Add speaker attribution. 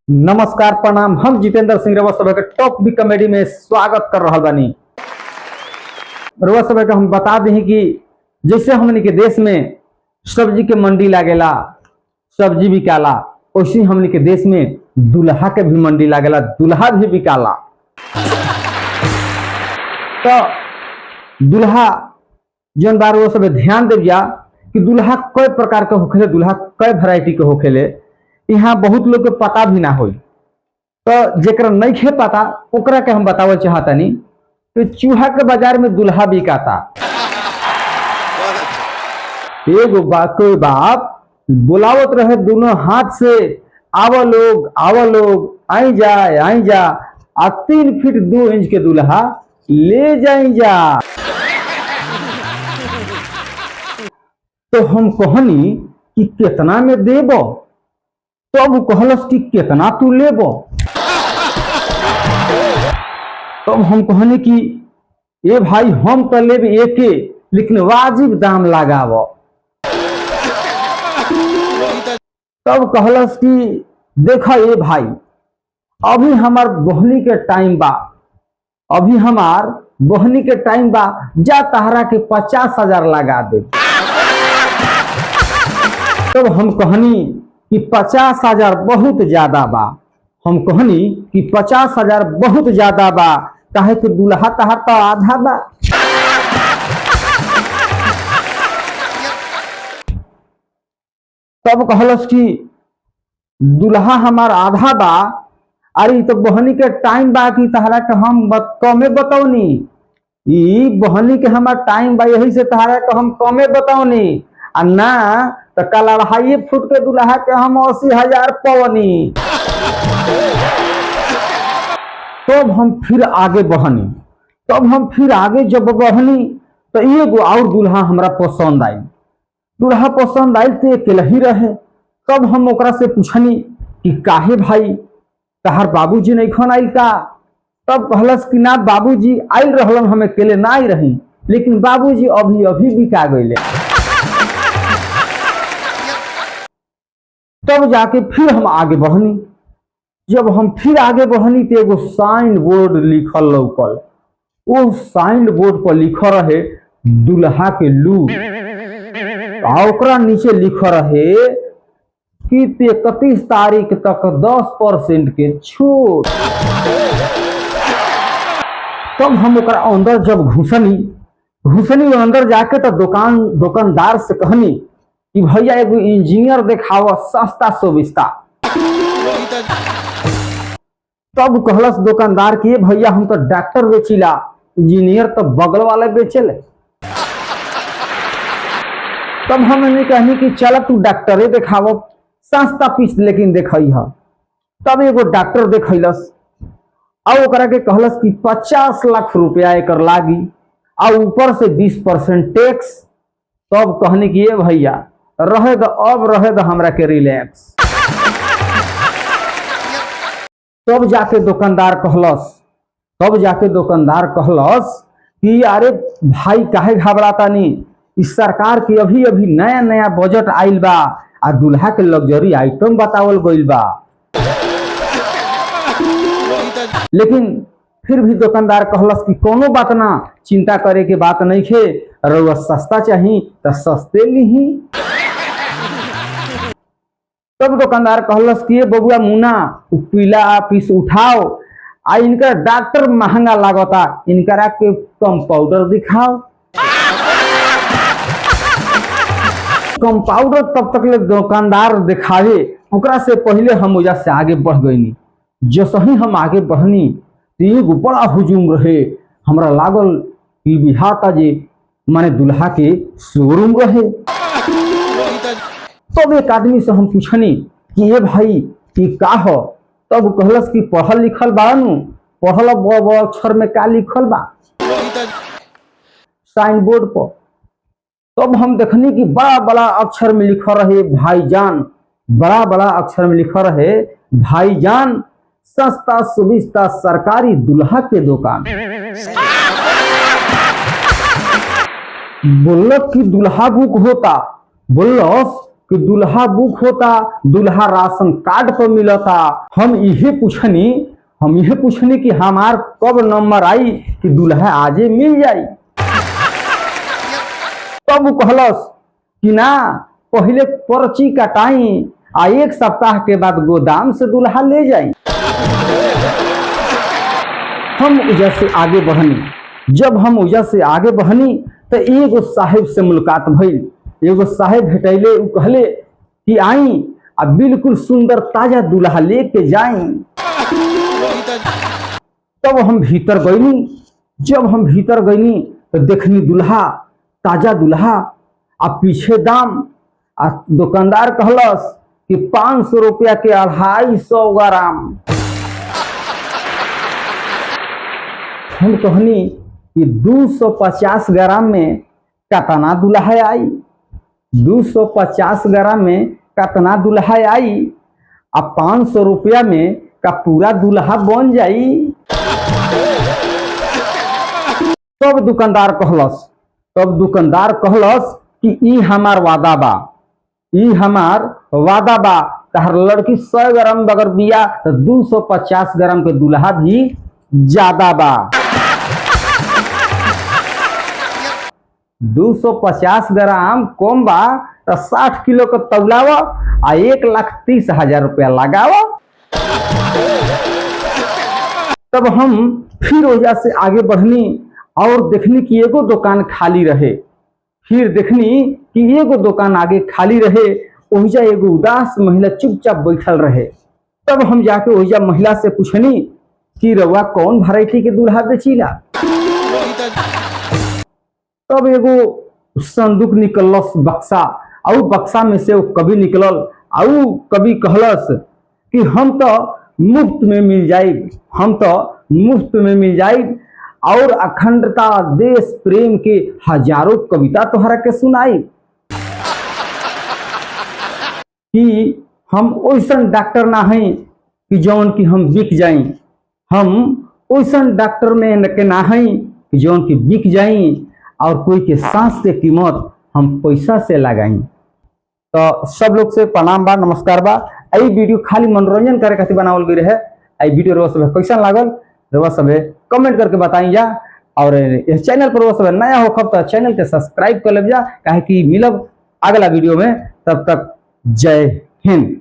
Speaker 1: नमस्कार प्रणाम। हम जितेंद्र सिंह रउआ सब के टॉप बी कॉमेडी में स्वागत कर रहा बानी। रउआ सब के हम बता दी कि जैसे हमने के देश में सब्जी के मंडी लागेला, सब्जी बिकाला, वैसे हमने के देश में दुल्हा के भी मंडी लागेला, दुल्हा भी बिकाला। तो दुल्हा जौन बार वो सब ध्यान देविया कि दुल्हा कई प्रकार के होखेले, दुल्हा कई वैरायटी के होखेले। यहाँ बहुत लोग के पता भी ना हो, तो जेकर नहीं खे पता ओकरा के हम बतावल चाहतनी कि चूहा के बाजार में दुल्हा बिकाता। एगो कोई बाप बुलावत रहे दोनों हाथ से, आवा लोग आई जा आ 3 फीट 2 इंच के दुल्हा ले जाई जा। तो हम कहनी कि कितना में देबो? तब तो कहलस कि कितना तू लेबो? तब हम कहने कि ए भाई हम तो लेब एके, लेकिन वाजिब दाम लगावो। तब कहलस कि देखा ए भाई, अभी हमार बहनी के टाइम बा, जा तहरा के 50,000 लगा दे। तब हम कहनी कि 50,000 बहुत ज्यादा बा। हम कहनी कि 50,000 बहुत ज्यादा बा, काहे कि दुल्हा तहार तो आधा बा। तब कहलस कि दुल्हा हमार आधा बा, अरे तो बहनी के टाइम बा कि तहरा के हम कमे बतौनी। ई बहनी के हमार टाइम बा, यही से तहरा के हम कमे बतौनी। आ ना तो कल 2.5 फुट के दुल्हा के हम 80,000 पवनी। तब हम फिर आगे जब बढ़नी तो एगो और दुल्हा हमरा पसंद आई। तो अकेला ही रहे। तब हम ओकरा से पूछनी कि काहे भाई तहार बाबूजी नहीं खन आइल का? तब कहलस कि ना बाबूजी आइल रहलन, हम अकेले ना आई रही, लेकिन बाबूजी अभी बिका गईले। तब जाके फिर हम आगे बढ़नी। जब हम फिर आगे बढ़नी तो एगो साइन बोर्ड लिखल लौकल। वो साइन बोर्ड पर लिखल रहे दुल्हा के लूट, ओकरा नीचे लिखल रहे कि 31 तारीख तक 10% के छूट। तब हम ओकरा अंदर जब घुसनी अंदर जाके तो दुकानदार से कहनी कि भैया एगो इंजीनियर देखाव सस्ता सुविस्ता। तब कहलस दुकानदार कि भैया हम तो डॉक्टर बेचिला, इंजीनियर तो बगल वाले बेचेले। तब हमने कहनी कि चल तू डॉक्टरे देखाव, सस्ता पीस लेकिन देखई है। तब एगो डॉक्टर देखैलस और ओकरा के कहलस कि 50 लाख रुपया एकर लागी और ऊपर से 20% टैक्स। तब कहनी कि ये भैया रहे दो हमरा के रिलैक्स। तब जाके दुकानदार कहलस कि अरे भाई काहे घबराता नहीं, इस सरकार की अभी नया बजट आइल बा आ दुल्हा के लग्जरी आइटम बतावल गइल बा। लेकिन फिर भी दुकानदार कहलस कि कोनो बात ना, चिंता करे के बात नहीं खे, रउआ सस्ता चाही तो सस्ते लीही। तब दुकानदार कहलस कि बबुआ मुना पीला पीस उठाओ, आ इनका डॉक्टर महंगा लागता, इनकरा के कंपाउंडर दिखाओ। कंपाउंडर तब तक ले दुकानदार दिखावे, ओकरा से पहले हम वजह से आगे बढ़ गईनी। जैसे ही हम आगे बढ़नी तो एगो बड़ा हुजूम रहे। हमरा लागल कि बिहाता जे माने दुल्हा के शोरूम रहे। तब एक आदमी से हम पूछनी कि ये भाई कि का हो? तब कहलस कि पढ़ल लिखल बा नु, पढ़ल अक्षर में का लिखल बा साइन बोर्ड पर। तब हम देखनी कि बड़ा अक्षर में लिखल रहे भाईजान, बड़ा अक्षर में लिखल रहे भाईजान सस्ता सुविस्ता सरकारी दुल्हा के दुकान। बोलक कि दुल्हा बुक होता, बोलस कि दूल्हा बुक होता, दूल्हा राशन कार्ड पर मिलता। हम यही पूछनी कि हमार कब नंबर आई कि दूल्हा आजे मिल जाई। तब कहलस कि ना, पहले पर्ची कटाई आ 1 सप्ताह के बाद गोदाम से दूल्हा ले जाई। हम उजा से आगे बढ़नी। जब हम उजा से आगे बढ़नी तो एगो साहेब से मुलाकात भइल। एगो साहेब भेटैले, उ कहले कि आई आ बिल्कुल सुंदर ताजा दूल्हा लेके जाई। तब हम भीतर गईनी। जब हम भीतर गईनी तो देखनी दूल्हा, ताजा दूल्हा आ पीछे दाम। आ दुकानदार कहलस कि 500 रुपया के 250 ग्राम। हम कहनी कि 250 ग्राम में कतना दूल्हा आई, 250 ग्राम में कतना दूल्हा आई, आ 500 रुपया में का पूरा दूल्हा बन जाई। तब दुकानदार कहलस कि ई हमार वादा बा, ई हमार वादा बा, तहर लड़की 100 ग्राम बगर बिया तो 250 ग्राम के दूल्हा भी ज्यादा बा। 250 ग्राम कम बा तो 60 किलो का तौलाव आ 1,30,000 रुपया लगाव। तब हम फिर वजह से आगे बढ़नी और देखनी कि एगो दुकान खाली रहे। फिर देखनी कि एगो दुकान आगे खाली रहे, ओहिजा एगो उदास महिला चुपचाप बैठल रहे। तब हम जाके ओहिजा महिला से पूछनी कि रउआ कौन वैरायटी के दूल्हा बेचीला। तब एगो संदूक निकलस, बक्सा, और बक्सा में से वो कवि निकलल। और कवि कहलस कि हम तो मुफ्त में मिल जाइब, हम तो मुफ्त में मिल जाइब, और अखंडता, देश प्रेम के हजारों कविता तोहरा के सुनाई। कि हम ओइसन डॉक्टर ना हैं कि जौन कि हम बिक जाई, हम ओइसन डॉक्टर में के ना हैं कि जौन कि बिक जाई और कोई के सांस के कीमत हम पैसा से लगाई। तो सब लोग से प्रणाम बा, नमस्कार बा। आई वीडियो खाली मनोरंजन करे खातिर बनावल गई रहे। आई वीडियो रउआ सब कैसन लागल रउआ सब कमेंट करके बताई जा। और इस चैनल पर रउआ सब नया होखब तो चैनल के सब्सक्राइब कर लेब जा, काहे कि मिलब अगला वीडियो में। तब तक जय हिंद।